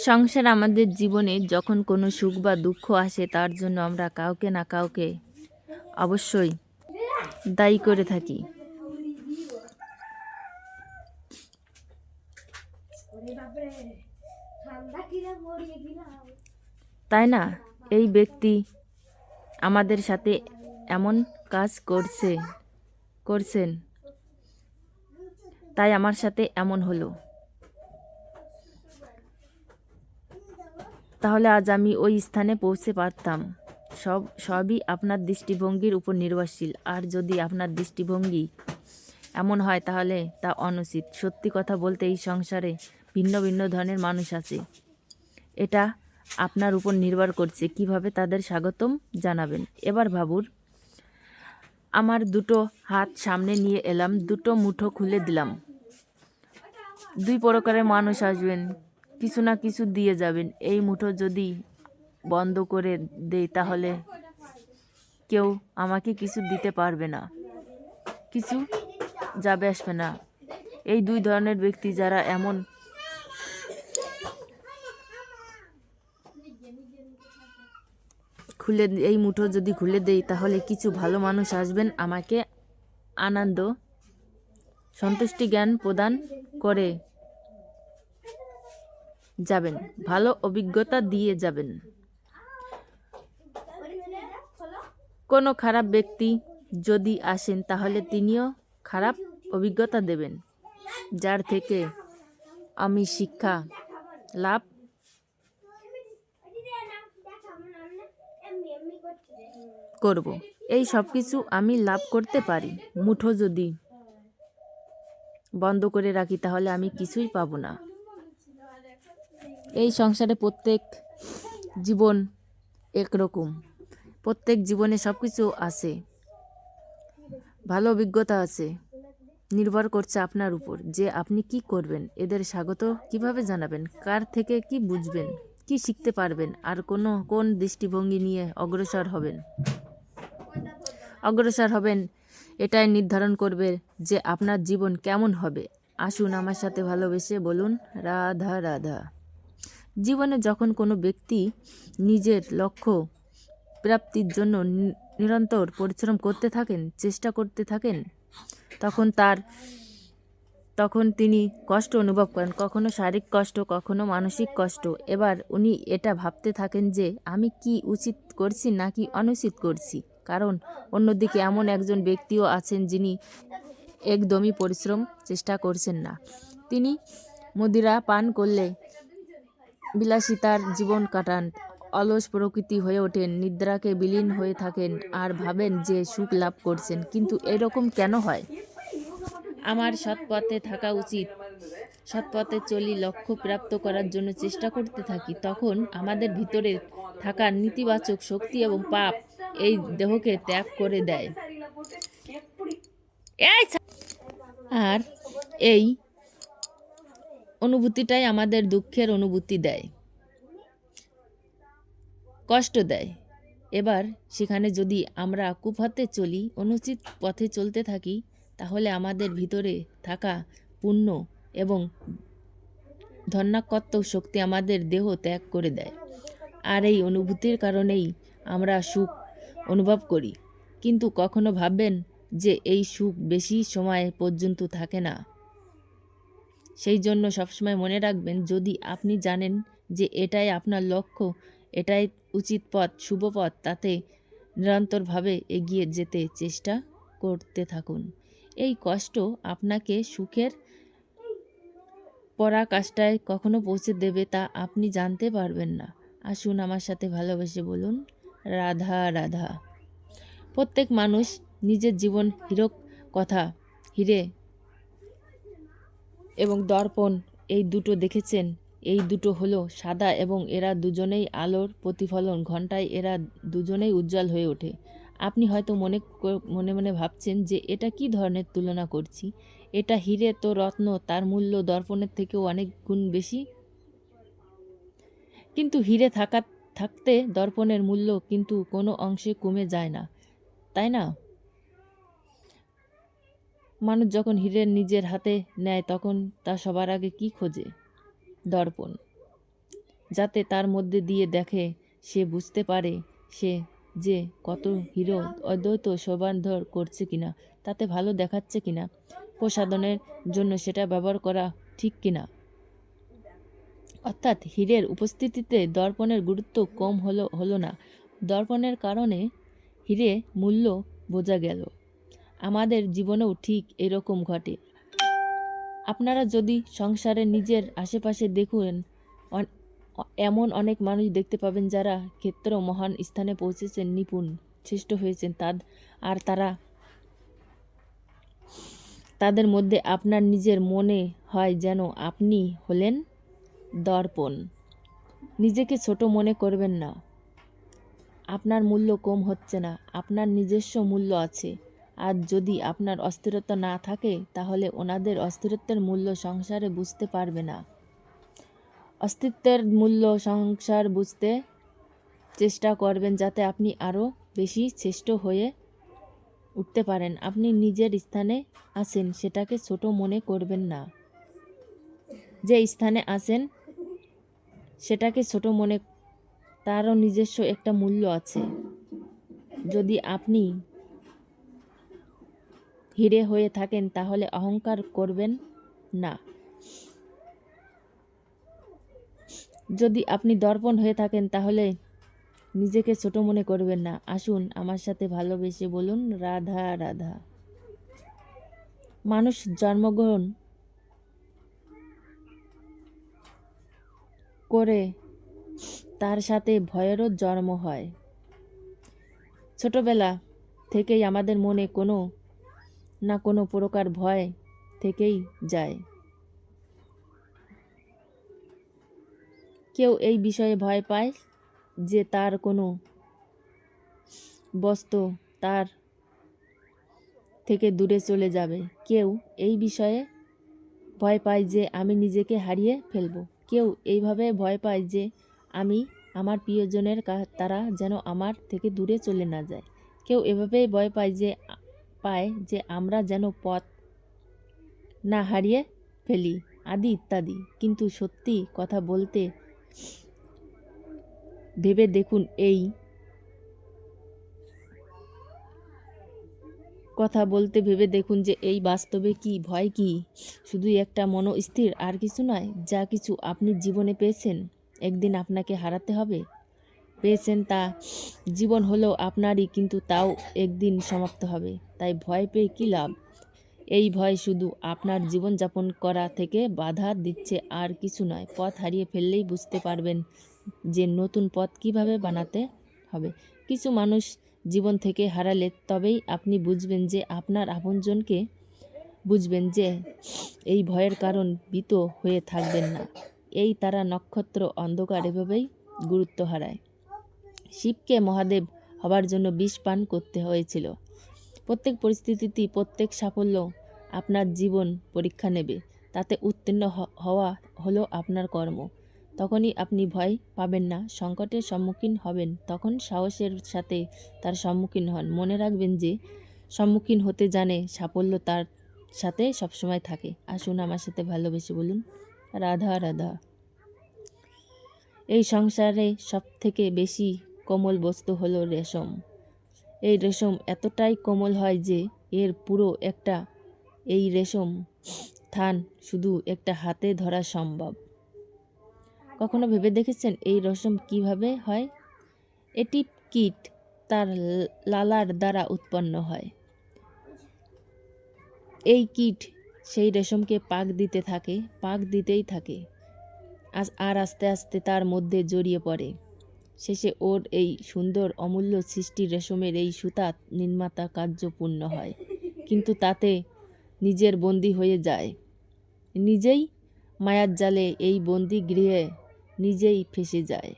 সংসার আমাদের জীবনে যখন কোনো সুখ বা দুঃখ আসে তার জন্য আমরা কাউকে না কাউকে অবশ্যই দায়ী করে থাকি, তাই না? এই ব্যক্তি আমাদের সাথে এমন কাজ করছেন, তাই আমার সাথে এমন হলো। তাহলে আজ আমি ওই স্থানে পৌঁছে পারতাম। সবই আপনার দৃষ্টিভঙ্গির উপর নির্ভরশীল। আর যদি আপনার দৃষ্টিভঙ্গি এমন হয় তাহলে তা অনুচিত। সত্যি কথা বলতে এই সংসারে ভিন্ন ভিন্ন ধরনের মানুষ আছে। এটা আপনার উপর নির্ভর করছে কিভাবে তাদের স্বাগতম জানাবেন। এবার ভাবুন, আমার দুটো হাত সামনে নিয়ে এলাম, দুটো মুঠো খুলে দিলাম। দুই প্রকারের মানুষ আসবেন, কিছু না কিছু দিয়ে যাবেন। এই মুঠো যদি বন্ধ করে দেই তাহলে কেউ আমাকে কিছু দিতে পারবে না, কিছু যাবে আসবে না। এই দুই ধরনের ব্যক্তি যারা এমন এই মুঠো যদি খুলে দেই তাহলে কিছু ভালো মানুষ আসবেন, আমাকে আনন্দ সন্তুষ্টি জ্ঞান প্রদান করে যাবেন, ভালো অভিজ্ঞতা দিয়ে যাবেন। কোনো খারাপ ব্যক্তি যদি আসেন তাহলে তিনিও খারাপ অভিজ্ঞতা দেবেন, যার থেকে আমি শিক্ষা লাভ করব। এই সব কিছু আমি লাভ করতে পারি। মুঠো যদি বন্ধ করে রাখি তাহলে আমি কিছুই পাবো না। এই সংসারে প্রত্যেক জীবন একরকম, প্রত্যেক জীবনে সব কিছু আছে, ভালো অভিজ্ঞতা আছে। নির্ভর করছে আপনার উপর যে আপনি কি করবেন, এদের স্বাগত কিভাবে জানাবেন, কার থেকে কি বুঝবেন, কি শিখতে পারবেন, আর কোন দৃষ্টিভঙ্গি নিয়ে অগ্রসর হবেন এটাই নির্ধারণ করবে যে আপনার জীবন কেমন হবে। আসুন আমার সাথে ভালোবেসে বলুন রাধা রাধা। জীবনে যখন কোনো ব্যক্তি নিজের লক্ষ্য প্রাপ্তির জন্য নিরন্তর পরিশ্রম করতে থাকেন, চেষ্টা করতে থাকেন, তখন তিনি কষ্ট অনুভব করেন, কখনো শারীরিক কষ্ট, কখনো মানসিক কষ্ট। এবার উনি এটা ভাবতে থাকেন যে আমি কি উচিত করছি নাকি অনুচিত করছি। কারণ অন্যদিকে এমন একজন ব্যক্তিও আছেন যিনি একদমই পরিশ্রম চেষ্টা করছেন না। তিনি মদিরা পান করলে বিলাসিতার জীবন কাটান, অলস প্রকৃতি হয়ে ওঠেন, নিদ্রাকে বিলীন হয়ে থাকেন আর ভাবেন যে সুখ লাভ করছেন। কিন্তু এরকম কেন হয়? আমার সৎপথে থাকা উচিত, সৎপথে চলি, লক্ষ্য প্রাপ্ত করার জন্য চেষ্টা করতে থাকি। তখন আমাদের ভিতরে থাকা নেতিবাচক শক্তি এবং পাপ এই দেহকে ত্যাগ করে দেয়, আর এই অনুভূতিটাই আমাদের দুঃখের অনুভূতি দেয়, কষ্ট দেয়। এবার সেখানে যদি আমরা কুপথে চলি, অনুচিত পথে চলতে থাকি, তাহলে আমাদের ভিতরে থাকা পুণ্য এবং ধন্যাকত্ব শক্তি আমাদের দেহ ত্যাগ করে দেয়। আর এই অনুভূতির কারণেই আমরা সুখ অনুভব করি। কিন্তু কখনো ভাববেন যে এই সুখ বেশি সময় পর্যন্ত থাকে না। সেই জন্য সবসময় মনে রাখবেন, যদি আপনি জানেন যে এটাই আপনার লক্ষ্য, এটাই উচিত পথ, শুভ পথ, তাতে নিরন্তরভাবে এগিয়ে যেতে চেষ্টা করতে থাকুন। এই কষ্ট আপনাকে সুখের পরাকাষ্ঠায় কখনো পৌঁছে দেবে তা আপনি জানতে পারবেন না। আসুন আমার সাথে ভালোবেসে বলুন রাধা রাধা। প্রত্যেক মানুষ নিজের জীবন হিরে এবং দর্পণ এই দুটো দেখেছেন। এই দুটো হলো সাদা এবং এরা দুজনেই আলোর প্রতিফলন, ঘণ্টায় এরা দুজনেই উজ্জ্বল হয়ে ওঠে। আপনি হয়তো মনে মনে ভাবছেন যে এটা কি ধরনের তুলনা করছি, এটা হিরে তো রত্ন, তার মূল্য দর্পণের থেকেও অনেক গুণ বেশি। কিন্তু হিরে থাকতে দর্পণের মূল্য কিন্তু কোনো অংশে কমে যায় না, তাই না? মানুষ যখন হিরে নিজের হাতে নেয় তখন তা সবার আগে কি খোঁজে? দর্পণ। যাতে তার মধ্যে দিয়ে দেখে, সে বুঝতে পারে সে যে কত হিরো অদ্বৈত শোভাধর করছে কিনা, তাতে ভালো দেখাচ্ছে কিনা, প্রসাধনের জন্য সেটা ব্যবহার করা ঠিক কিনা। অর্থাৎ হীরের উপস্থিতিতে দর্পণের গুরুত্ব কম হলো না। দর্পণের কারণে হীরে মূল্য বোঝা গেল। আমাদের জীবনেও ঠিক এরকম ঘটে। আপনারা যদি সংসারে নিজের আশেপাশে দেখুন, এমন অনেক মানুষ দেখতে পাবেন যারা ক্ষেত্র মহান স্থানে পৌঁছেছেন, নিপুণ শ্রেষ্ঠ হয়েছেন, আর তাদের মধ্যে আপনার নিজের মনে হয় যেন আপনি হলেন দর্পণ। নিজেকে ছোট মনে করবেন না। আপনার মূল্য কম হচ্ছে না, আপনার নিজস্ব মূল্য আছে। আর যদি আপনার অস্থিরতা না থাকে, তাহলে ওনাদের অস্থিরত্বের মূল্য সংসারে বুঝতে পারবে না। অস্তিত্বের মূল্য সংসার বুঝতে চেষ্টা করবেন, যাতে আপনি আরও বেশি শ্রেষ্ঠ হয়ে উঠতে পারেন। আপনি নিজের স্থানে আছেন, সেটাকে ছোট মনে করবেন না। যে স্থানে আছেন সেটাকে ছোট মনে, তারও নিজস্ব একটা মূল্য আছে। যদি আপনি হিরে হয়ে থাকেন, তাহলে অহংকার করবেন না। যদি আপনি দর্পণ হয়ে থাকেন, তাহলে নিজেকে ছোট মনে করবেন না। আসুন আমার সাথে ভালোবেসে বলুন, রাধা রাধা। মানুষ জন্মগ্রহণ করে, তার সাথে ভয়েরও জন্ম হয়। ছোটবেলা থেকেই আমাদের মনে কোনো না কোনো প্রকার ভয় থেকেই যায়। কেউ এই বিষয়ে ভয় পায় যে তার কোনো বস্তু তার থেকে দূরে চলে যাবে। কেউ এই বিষয়ে ভয় পায় যে আমি নিজেকে হারিয়ে ফেলব। কেউ এইভাবে ভয় পায় যে আমি আমার প্রিয়জনের তারা যেন আমার থেকে দূরে চলে না যায়। কেউ এভাবেই ভয় পায় যে আমরা যেন পথ না হারিয়ে ফেলি, আদি ইত্যাদি। কিন্তু সত্যি কথা বলতে ভেবে দেখুন, যে এই বাস্তবে কি ভয় কি শুধু একটা মনস্থির, আর কিছু নয়। যা কিছু আপনি জীবনে পেয়েছেন, একদিন আপনাকে হারাতে হবে। পেয়েছেন তা জীবন হলো আপনারই, কিন্তু তাও একদিন সমাপ্ত হবে। তাই ভয় পেয়ে কী লাভ? এই ভয় শুধু আপনার জীবনযাপন করা থেকে বাধা দিচ্ছে, আর কিছু নয়। পথ হারিয়ে ফেললেই বুঝতে পারবেন যে নতুন পথ কিভাবে বানাতে হবে। কিছু মানুষ জীবন থেকে হারালে তবেই আপনি বুঝবেন যে আপনার আপনজনকে, বুঝবেন যে এই ভয়ের কারণ ভীত হয়ে থাকবেন না। এই তারা, নক্ষত্র, অন্ধকার এভাবেই গুরুত্ব হারায়। শিবকে মহাদেব হবার জন্য বিষ পান করতে হয়েছিল। প্রত্যেক পরিস্থিতিতে প্রত্যেক সাফল্য আপনার জীবন পরীক্ষা নেবে। তাতে উত্তীর্ণ হওয়া হলো আপনার কর্ম। তখনই আপনি ভয় পাবেন না, সংকটের সম্মুখীন হবেন, তখন সাহসের সাথে তার সম্মুখীন হন। মনে রাখবেন যে সম্মুখীন হতে জানে, সাফল্য তার সাথে সবসময় থাকে। আসুন আমার সাথে ভালোবেসে বলুন, রাধা রাধা। এই সংসারে সবথেকে বেশি কোমল বস্তু হলো রেশম। এই রেশম এতটাই কোমল হয় যে এই রেশম থান শুধু একটা হাতে ধরা সম্ভব। কখনো ভেবে দেখেছেন এই রেশম কিভাবে হয়? এটি কীট তার লালার দ্বারা উৎপন্ন হয়। এই কীট সেই রেশমকে পাক দিতেই থাকে, আর আস্তে আস্তে তার মধ্যে জড়িয়ে পড়ে। শেষে ওর এই সুন্দর অমূল্য সৃষ্টি রেশমের এই সুতা নির্মাতা কার্য পূর্ণ হয়, কিন্তু তাতে নিজের বন্দী হয়ে যায়। নিজেই মায়ার জালে এই বন্দি গৃহে নিজেই ফেসে যায়।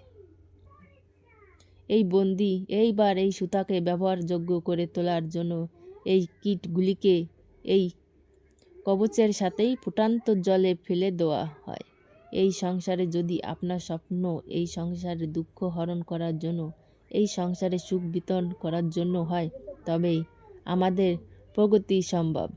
এইবার এই সুতাকে ব্যবহারযোগ্য করে তোলার জন্য এই কীটগুলিকে এই কবচের সাথেই ফুটান্ত জলে ফেলে দেওয়া হয়। এই সংসারে যদি আপনার স্বপ্ন এই সংসারে দুঃখ হরণ করার জন্য, এই সংসারে সুখ বিতরণ করার জন্য হয়, তবেই আমাদের প্রগতি সম্ভব।